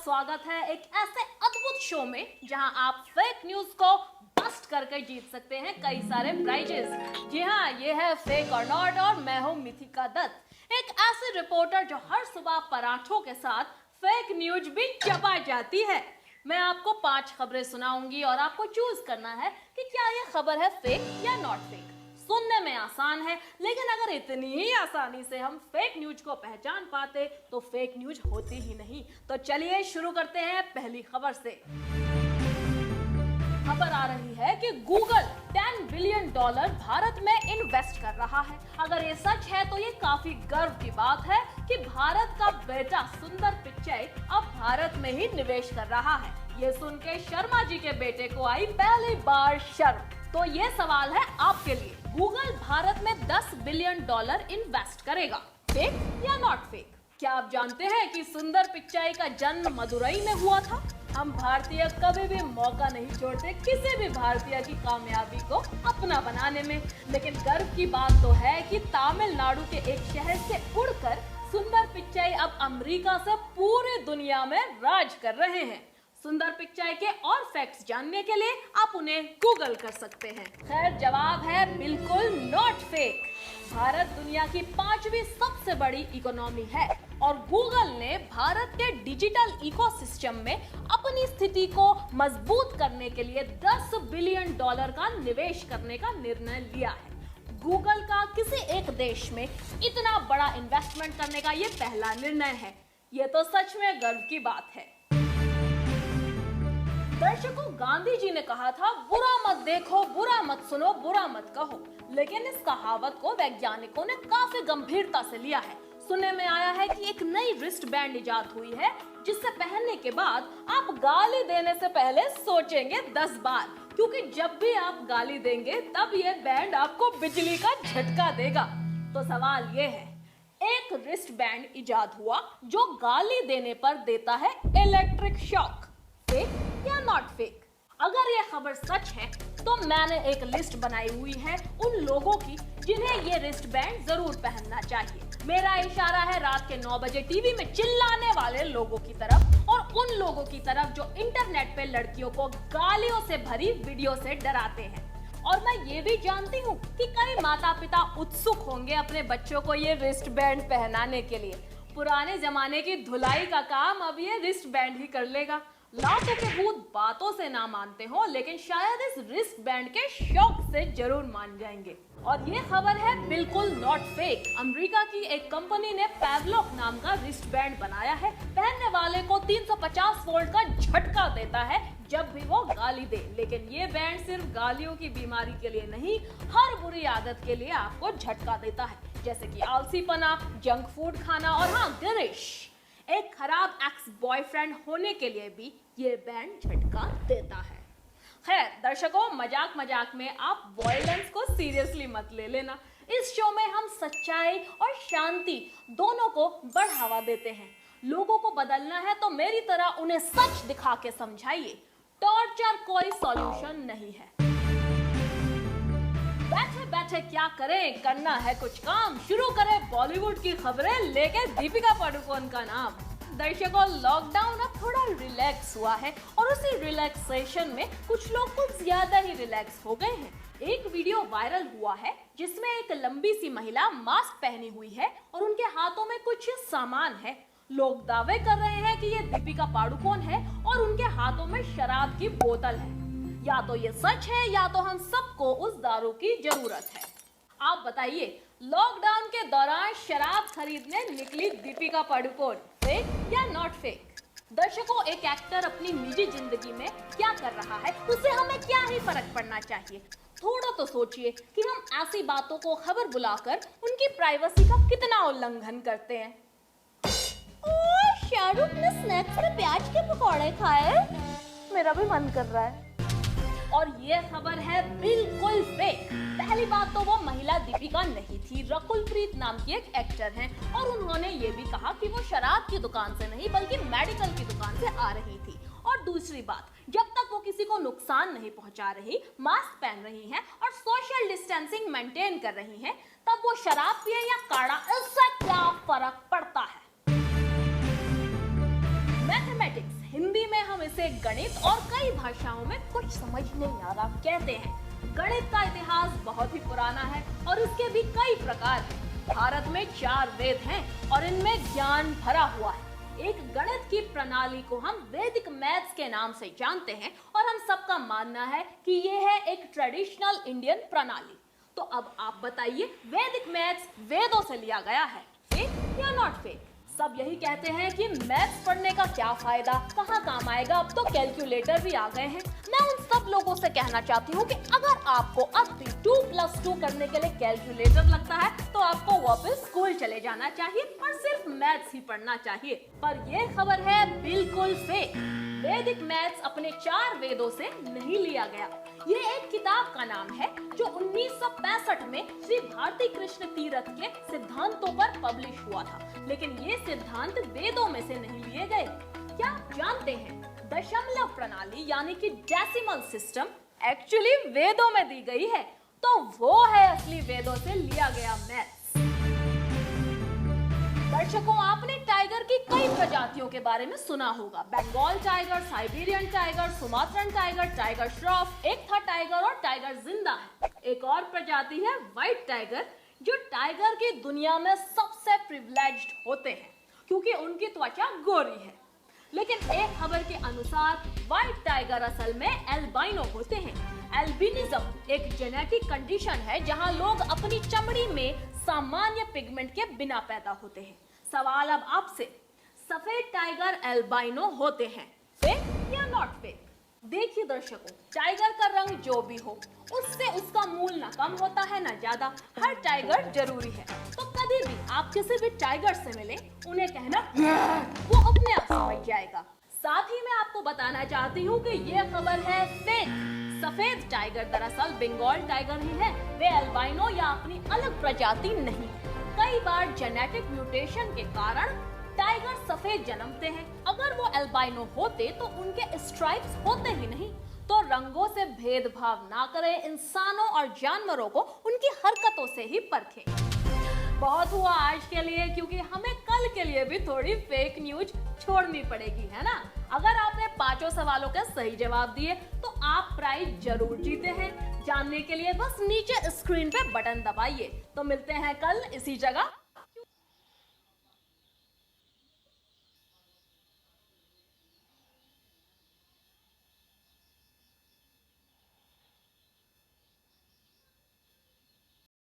स्वागत है एक ऐसे अद्भुत शो में जहां आप फेक न्यूज को बस्ट करके जीत सकते हैं कई सारे प्राइजेस। जी हाँ, ये है फेक और नॉट और मैं हूं मिथिका दत्त, एक ऐसी रिपोर्टर जो हर सुबह पराठों के साथ फेक न्यूज भी चबा जाती है। मैं आपको 5 खबरें सुनाऊंगी और आपको चूज करना है कि क्या ये खबर है फेक या नॉट फेक। सुनने में आसान है, लेकिन अगर इतनी ही आसानी से हम फेक न्यूज को पहचान पाते तो फेक न्यूज होती ही नहीं। तो चलिए शुरू करते हैं पहली खबर से। खबर आ रही है कि गूगल $10 बिलियन भारत में इन्वेस्ट कर रहा है। अगर ये सच है तो ये काफी गर्व की बात है कि भारत का बेटा सुंदर पिच्चई अब भारत में ही निवेश कर रहा है। ये सुन के शर्मा जी के बेटे को आई पहली बार शर्म। तो ये सवाल है आपके लिए, गूगल भारत में $10 बिलियन इन्वेस्ट करेगा, फेक या नॉट फेक? क्या आप जानते हैं कि सुंदर पिच्चई का जन्म मदुरई में हुआ था? हम भारतीय कभी भी मौका नहीं छोड़ते किसी भी भारतीय की कामयाबी को अपना बनाने में। लेकिन गर्व की बात तो है कि तमिलनाडु के एक शहर से उड़कर सुंदर पिच्चई अब अमेरिका से पूरी दुनिया में राज कर रहे हैं। सुंदर पिच्चई के और फैक्ट्स जानने के लिए आप उन्हें गूगल कर सकते हैं। खैर, जवाब है बिल्कुल नॉट फेक। भारत दुनिया की 5वीं सबसे बड़ी इकोनॉमी है और गूगल ने भारत के डिजिटल इकोसिस्टम में अपनी स्थिति को मजबूत करने के लिए $10 बिलियन का निवेश करने का निर्णय लिया है। गूगल का किसी एक देश में इतना बड़ा इन्वेस्टमेंट करने का ये पहला निर्णय है। ये तो सच में गर्व की बात है। दर्शकों, गांधी जी ने कहा था, बुरा मत देखो, बुरा मत सुनो, बुरा मत कहो। लेकिन इस कहावत को वैज्ञानिकों ने काफी गंभीरता से लिया है। सुनने में आया है कि एक नई रिस्ट बैंड इजाद हुई है जिससे पहनने के बाद आप गाली देने से पहले सोचेंगे 10 बार, क्योंकि जब भी आप गाली देंगे तब ये बैंड आपको बिजली का झटका देगा। तो सवाल ये है, एक रिस्ट बैंड इजाद हुआ जो गाली देने पर देता है इलेक्ट्रिक शॉक, फेक या नॉट फेक? अगर ये खबर सच है तो मैंने एक लिस्ट बनाई हुई है उन लोगों की जिन्हें ये रिस्ट बैंड जरूर पहनना चाहिए। मेरा इशारा है रात के 9 बजे टीवी में चिल्लाने वाले लोगों की तरफ और उन लोगों की तरफ जो इंटरनेट पे लड़कियों को गालियों से भरी वीडियो से डराते हैं। और मैं ये भी जानती हूँ कि कई माता पिता उत्सुक होंगे अपने बच्चों को ये रिस्ट बैंड पहनाने के लिए। पुराने जमाने की धुलाई का काम अब ये रिस्ट बैंड ही कर लेगा। लाखों के भूत बातों से ना मानते हो, लेकिन शायद इस रिस्ट बैंड के शौक से जरूर मान जाएंगे। और ये खबर है बिल्कुल नॉट फेक। अमेरिका की एक कंपनी ने पैवलॉक नाम का रिस्ट बैंड बनाया है। पहनने वाले को 350 वोल्ट का झटका देता है जब भी वो गाली दे। लेकिन ये बैंड सिर्फ गालियों की बीमारी के लिए नहीं, हर बुरी आदत के लिए आपको झटका देता है, जैसे कि आलसीपना, जंक फूड खाना और हाँ, गिरिश। एक खराब एक्स बॉयफ्रेंड होने के लिए भी ये बैंड झटका देता है। खैर दर्शकों, मजाक मजाक में आप वॉयलेंस को सीरियसली मत ले लेना। इस शो में हम सच्चाई और शांति दोनों को बढ़ावा देते हैं। लोगों को बदलना है तो मेरी तरह उन्हें सच दिखा के समझाइए। टॉर्चर कोई सॉल्यूशन नहीं है। बैठे बैठे क्या करें, करना है कुछ काम। शुरू करें बॉलीवुड की खबरें लेके दीपिका पादुकोण का नाम। दर्शकों, लॉकडाउन अब थोड़ा रिलैक्स हुआ है और उसी रिलैक्सेशन में कुछ लोग कुछ ज्यादा ही रिलैक्स हो गए हैं। एक वीडियो वायरल हुआ है जिसमें एक लंबी सी महिला मास्क पहनी हुई है और उनके हाथों में कुछ सामान है। लोग दावे कर रहे हैं कि ये दीपिका पादुकोण है और उनके हाथों में शराब की बोतल है। या तो ये सच है या तो हम सबको उस दारू की जरूरत है। आप बताइए, लॉकडाउन के दौरान शराब खरीदने निकली दीपिका पादुकोण, फेक या नॉट फेक? दर्शकों, एक एक्टर अपनी निजी जिंदगी में क्या कर रहा है उससे हमें क्या ही फर्क पड़ना चाहिए। थोड़ा तो सोचिए कि हम ऐसी बातों को खबर बुलाकर उनकी प्राइवेसी का कितना उल्लंघन करते हैं। ओह, शाहरुख ने स्नैक्स में प्याज के पकौड़े खाए, मेरा भी मन कर रहा है। और ये खबर है बिल्कुल फेक। पहली बात तो वो महिला दीपिका नहीं थी, रकुलप्रीत नाम की एक एक्टर हैं और उन्होंने ये भी कहा कि वो शराब की दुकान से नहीं बल्कि मेडिकल की दुकान से आ रही थी। और दूसरी बात, जब तक वो किसी को नुकसान नहीं पहुंचा रही, मास्क पहन रही हैं और सोशल डिस्टेंसिंग मेंटेन कर रही हैं, तब वो शराब पिए या काढ़ा, इससे क्या फर्क पड़ता है? मैथमेटिक्स हम इसे गणित और कई भाषाओं में कुछ समझ नहीं आ रहा कहते हैं। गणित का इतिहास बहुत ही पुराना है और इसके भी कई प्रकार हैं। भारत में 4 वेद हैं और इनमें ज्ञान भरा हुआ है। एक गणित की प्रणाली को हम वैदिक मैथ्स के नाम से जानते हैं और हम सबका मानना है कि ये है एक ट्रेडिशनल इंडियन प्रणाली। तो अब आप बताइए, वैदिक मैथ्स वेदों से लिया गया है, फेक या नॉट फेक? सब यही कहते हैं कि मैथ्स पढ़ने का क्या फायदा, कहाँ काम आएगा, अब तो कैलकुलेटर भी आ गए हैं। मैं उन सब लोगों से कहना चाहती हूँ कि अगर आपको अब भी 2+2 करने के लिए कैलकुलेटर लगता है तो आपको वापस स्कूल चले जाना चाहिए और सिर्फ मैथ्स ही पढ़ना चाहिए। पर यह खबर है बिल्कुल फेक। वैदिक मैथ्स अपने 4 वेदों से नहीं लिया गया। ये एक किताब का नाम है जो 1965 में श्री भारती कृष्ण तीर्थ के सिद्धांतों पर पब्लिश हुआ था, लेकिन ये सिद्धांत वेदों में से नहीं लिए गए। क्या आप जानते हैं, दशमलव प्रणाली यानी कि डेसिमल सिस्टम एक्चुअली वेदों में दी गई है, तो वो है असली वेदों से लिया गया मैथ्स। दर्शकों, आपने टाइगर की कई प्रजातियों के बारे में सुना होगा। Bengal tiger, Siberian tiger, Sumatran tiger, tiger Shroff, एक था टाइगर और टाइगर जिंदा है। एक और प्रजाति है व्हाइट टाइगर, जो टाइगर की दुनिया में सबसे प्रिविलेज्ड होते हैं क्योंकि उनकी त्वचा गोरी है। लेकिन एक खबर के अनुसार व्हाइट टाइगर असल में एल्बाइनो होते हैं। एल्बिनिज्म एक जेनेटिक कंडीशन है जहां लोग अपनी चमड़ी में सामान्य पिगमेंट के बिना पैदा होते हैं। सवाल अब आपसे, सफेद टाइगर एल्बाइनो होते हैं, फेक या नॉट फेक? देखिए दर्शकों, टाइगर का रंग जो भी हो, उससे उसका मूल ना कम होता है ना ज्यादा। हर टाइगर जरूरी है। तो कभी भी आप किसी भी टाइगर से मिले, उन्हें कहना वो अपने आप समझ जाएगा। साथ ही मैं आपको बताना चाहती हूँ कि ये खबर है फेक। सफेद टाइगर दरअसल बंगाल टाइगर ही है, वे एल्बाइनो या अपनी अलग प्रजाति नहीं। कई बार जेनेटिक म्यूटेशन के कारण टाइगर सफेद जन्मते हैं। अगर वो एल्बाइनो होते तो उनके स्ट्राइप्स होते ही नहीं। तो रंगों से भेदभाव ना करें, इंसानों और जानवरों को उनकी हरकतों से ही परखें। बहुत हुआ आज के लिए, क्योंकि हमें कल के लिए भी थोड़ी फेक न्यूज छोड़नी पड़ेगी, है ना? अगर आपने 5 सवालों के सही जवाब दिए तो आप प्राइज जरूर जीते हैं। जानने के लिए बस नीचे स्क्रीन पे बटन दबाइए। तो मिलते हैं कल इसी जगह।